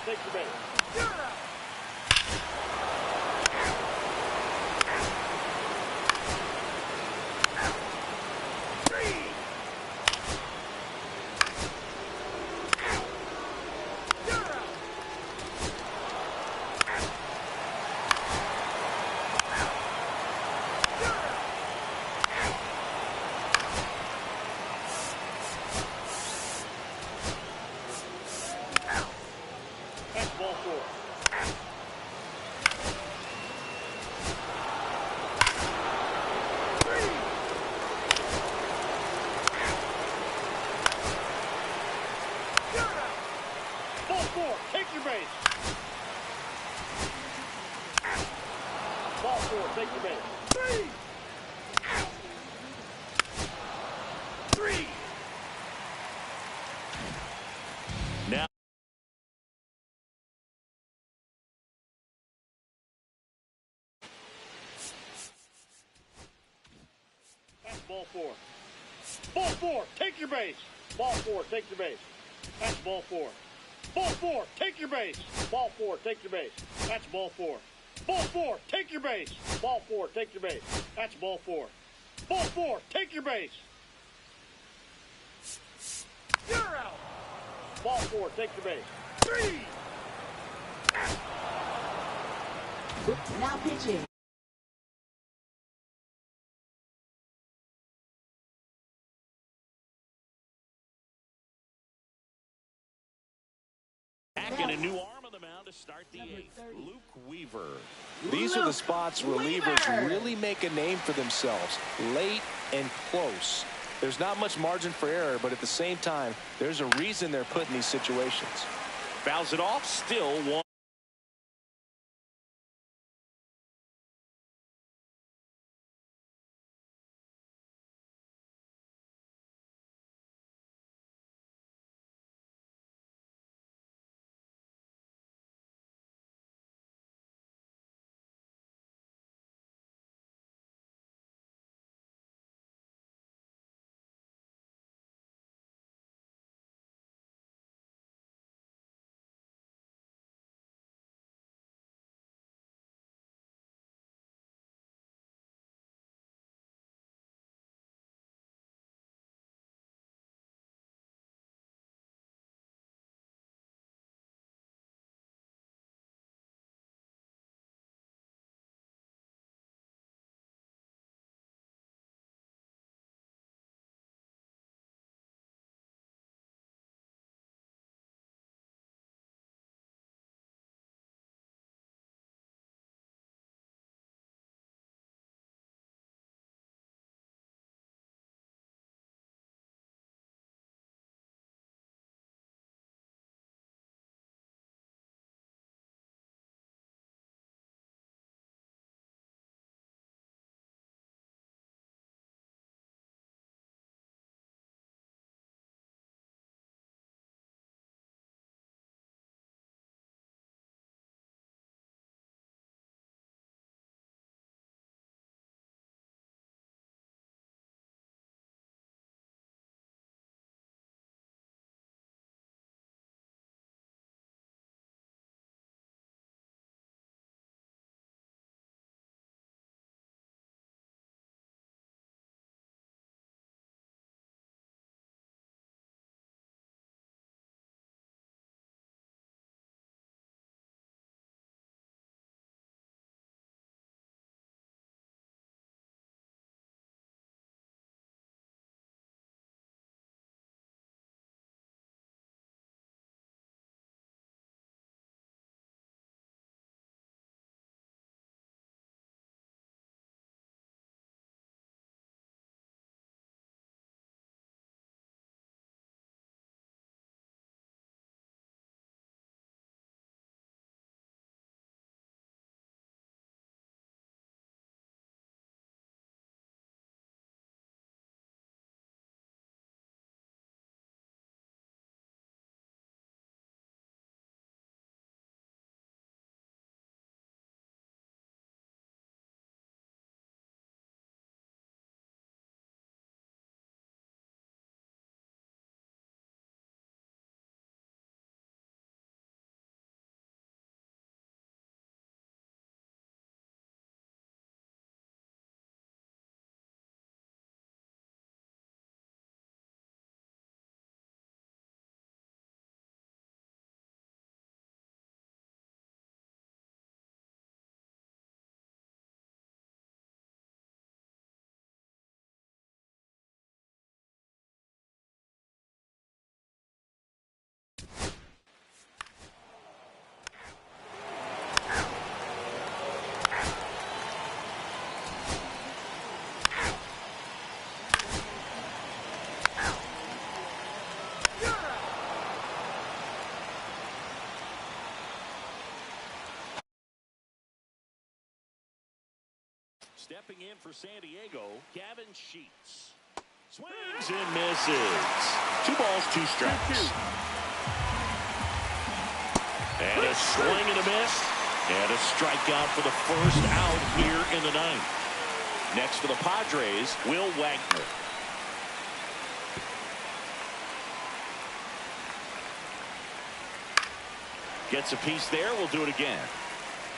Take your base. Ball four. Ball four. Take your base. Ball four. Take your base. Three. Now. That's ball four. Ball four. Take your base. Ball four. Take your base. That's ball four. Ball four. Take your base. Ball four. Take your base. That's ball four. Ball four. Take your base. Ball four. Take your base. That's ball four. Ball four. Take your base. You're out. Ball four. Take your base. Three. Now pitching. And a new arm on the mound to start the eighth. Luke Weaver. These are the spots relievers really make a name for themselves. Late and close. There's not much margin for error, but at the same time, there's a reason they're put in these situations. Fouls it off. Still one. Stepping in for San Diego, Gavin Sheets. Swings and misses. 2 balls, 2 strikes. And a swing and a miss. And a strikeout for the first out here in the 9th. Next for the Padres, Will Wagner. Gets a piece there. We'll do it again.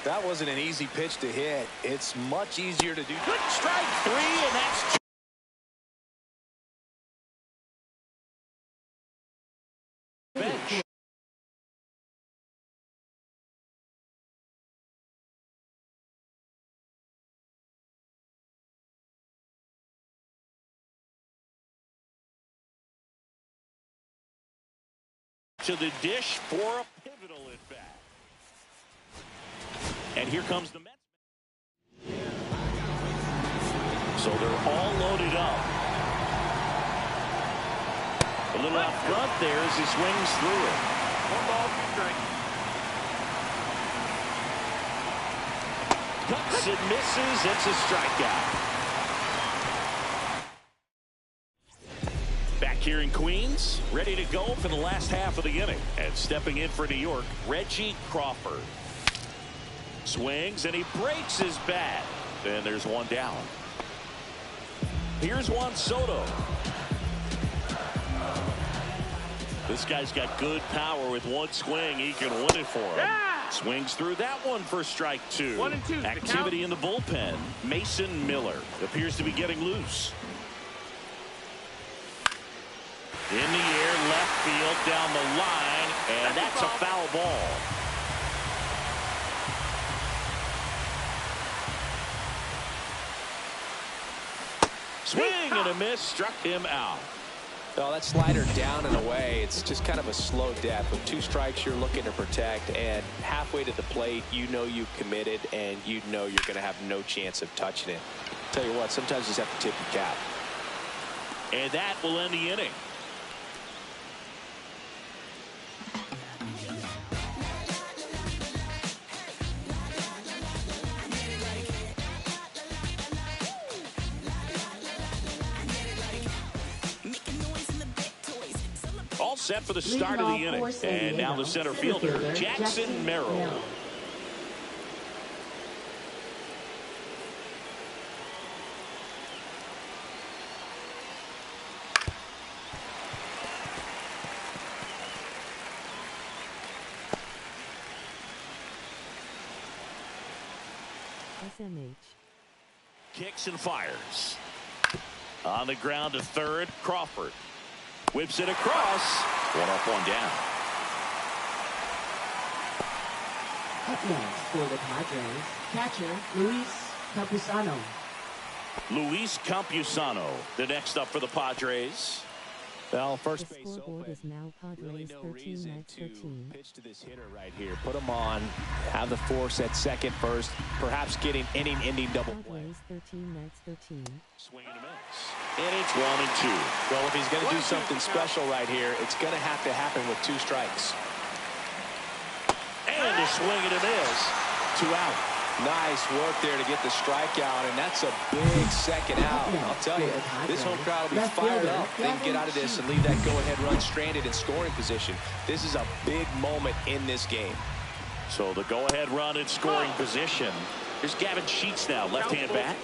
That wasn't an easy pitch to hit. It's much easier to do. Good strike 3, and that's bench. To the dish for a pivotal at bat. And here comes the Mets. So they're all loaded up. A little out front there as he swings through it. 1 ball, 2 strikes. Cuts and misses. It's a strikeout. Back here in Queens, ready to go for the last half of the inning. And stepping in for New York, Reggie Crawford. Swings and he breaks his bat. And there's 1 down. Here's Juan Soto. This guy's got good power. With 1 swing, he can win it for him. Yeah! Swings through that one for strike 2. 1 and 2. Activity in the bullpen. Mason Miller appears to be getting loose. In the air, left field, down the line, and that's a foul ball. Swing and a miss, struck him out. Oh, that slider down and away. It's just kind of a slow death. With 2 strikes, you're looking to protect, and halfway to the plate, you know you've committed, and you know you're going to have no chance of touching it. Tell you what, sometimes you just have to tip your cap. And that will end the inning. All set for the start of the inning. And now the center fielder, Jackson Merrill. SMH. Kicks and fires. On the ground to third, Crawford. Whips it across. 1 up, 1 down. Up next for the Padres, catcher Luis Campusano. Luis Campusano, the next up for the Padres. Well, first The base scoreboard open. is now Padres Really no 13, reason Knights to 13. pitch to this hitter right here. Put him on, have the force at second, first, perhaps getting inning-ending double play. Padres 13, Knights 13. Swing and a miss. And it's 1 and 2. Well, if he's going to do something special right here, it's going to have to happen with 2 strikes. And a swing and a miss. 2 out. Nice work there to get the strikeout, and that's a big second out. I'll tell you, this home crowd will be fired up. They can get out of this and leave that go-ahead run stranded in scoring position. This is a big moment in this game. So the go-ahead run in scoring position. Here's Gavin Sheets now, left-hand bat.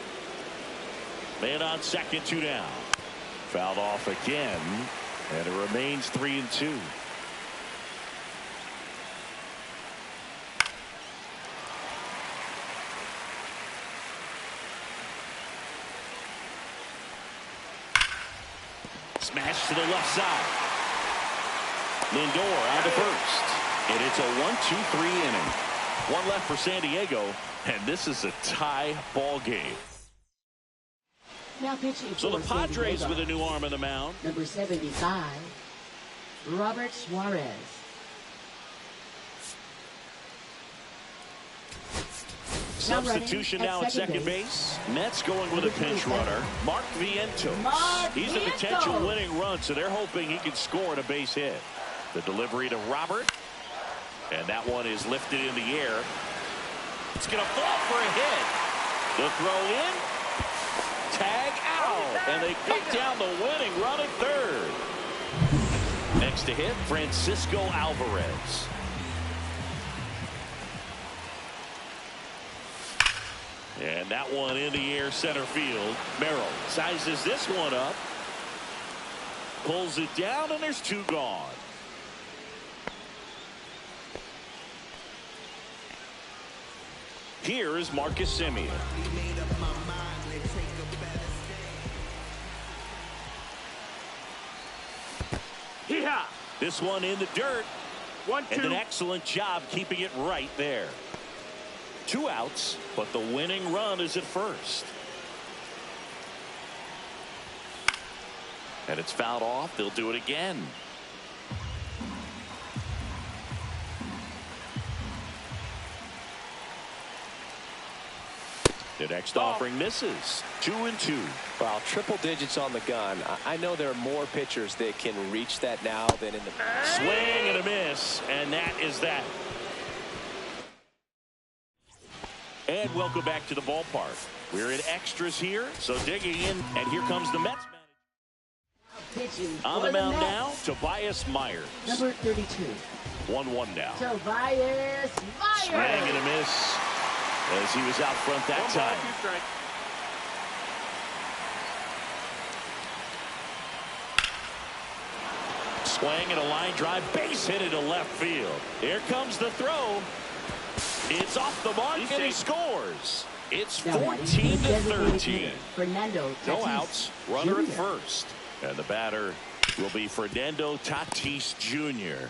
Man on second, 2 down. Fouled off again, and it remains 3 and 2. Smash to the left side. Lindor on to first. And it's a 1-2-3 inning. 1 left for San Diego, and this is a tie ball game. Now pitching So the for San Padres Diego, with a new arm on the mound. number 75, Robert Suarez. Substitution now at second base. Mets going with a pinch runner. Mark Vientos. He's a potential winning run, so they're hoping he can score on a base hit. The delivery to Robert. And that one is lifted in the air. It's going to fall for a hit. The throw in, tag out, and they cut down the winning run at third. Next to hit, Francisco Alvarez. And that one in the air center field. Merrill sizes this one up. Pulls it down, and there's two gone. Here is Marcus Semien. Hee-haw! This one in the dirt. 1-2. And an excellent job keeping it right there. Two outs, but the winning run is at first. And it's fouled off. They'll do it again. The next offering misses. 2-2. Wow, triple digits on the gun. I know there are more pitchers that can reach that now than in the Swing and a miss, and that is that. And welcome back to the ballpark. We're in extras here, so digging in, and here comes the Mets manager. Pitching On for the mound Mets. now, Tobias Myers. Number 32. 1-1 now. Tobias Swing Myers. and a miss as he was out front that time. 2 strikes. Swing and a line drive, base hit into left field. Here comes the throw. It's off the mark, and he scores. It's Now batting for the designated 14-13. hitter, Fernando No Tatis outs, runner at Jr. first. And the batter will be Fernando Tatis Jr.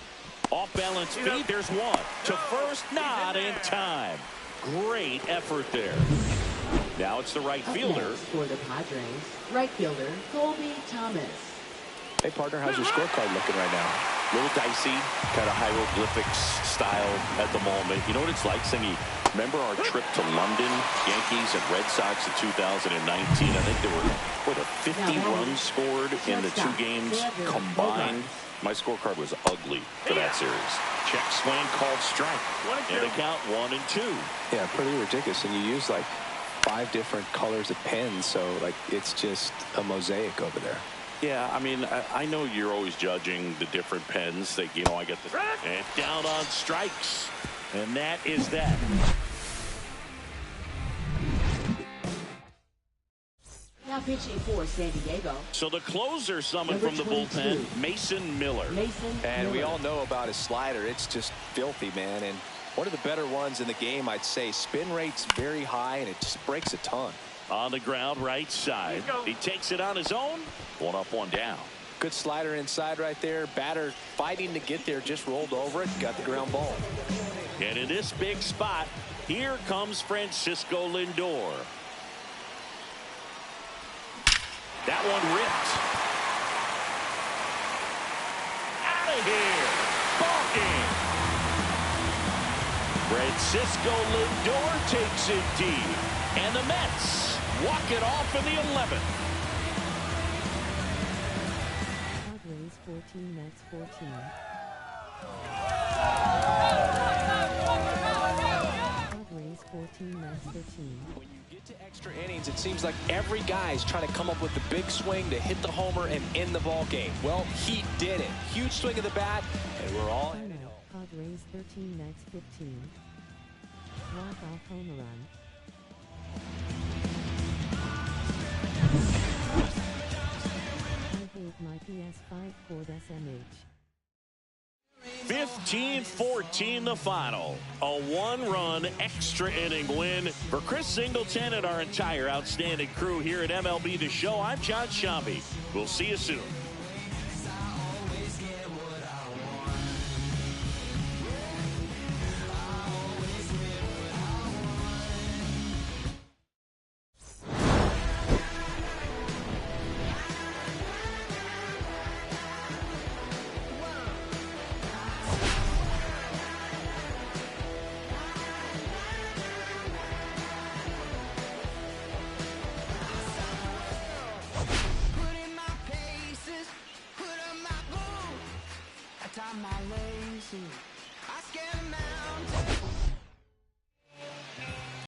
Off balance feed, there's one. To first, not in time. Great effort there. Now it's the right Up fielder. next for the Padres, right fielder Colby Thomas. Hey, partner, how's your scorecard looking right now? Little dicey, kind of hieroglyphics style at the moment. You know what it's like, Singy? Remember our trip to London, Yankees and Red Sox in 2019? I think there were, 50 runs scored in the two games combined. My scorecard was ugly for that series. Check swing called strike. And the count 1-2. Yeah, pretty ridiculous. And you use like 5 different colors of pens, so like it's just a mosaic over there. Yeah, I mean, I know you're always judging the different pens. That, you know, I get the and down on strikes, and that is that. Now pitching for San Diego, So the closer summoned Number from the bullpen, 22. Mason Miller. Mason And we Miller. all know about his slider. It's just filthy, man. And one of the better ones in the game, I'd say. Spin rate's very high, and it just breaks a ton. On the ground, right side. He takes it on his own. 1 up, 1 down. Good slider inside right there. Batter fighting to get there, just rolled over it, got the ground ball. And in this big spot, here comes Francisco Lindor. That one ripped. Out of here. Ball game. Francisco Lindor takes it deep. And the Mets walk it off in the 11th. Padres 14, Mets 14. Padres 14, Mets 13. When you get to extra innings, it seems like every guy's trying to come up with the big swing to hit the homer and end the ball game. Well, he did it. Huge swing of the bat, and we're all in it. Padres 13, Mets 15. Walk-off home run. I hate my PS5 cord SMH. 15-14 the final. A 1-run extra inning win for Chris Singleton and our entire outstanding crew here at MLB The Show. I'm John Shambi. We'll see you soon. Put in my paces, put up my goals. I tie my legs.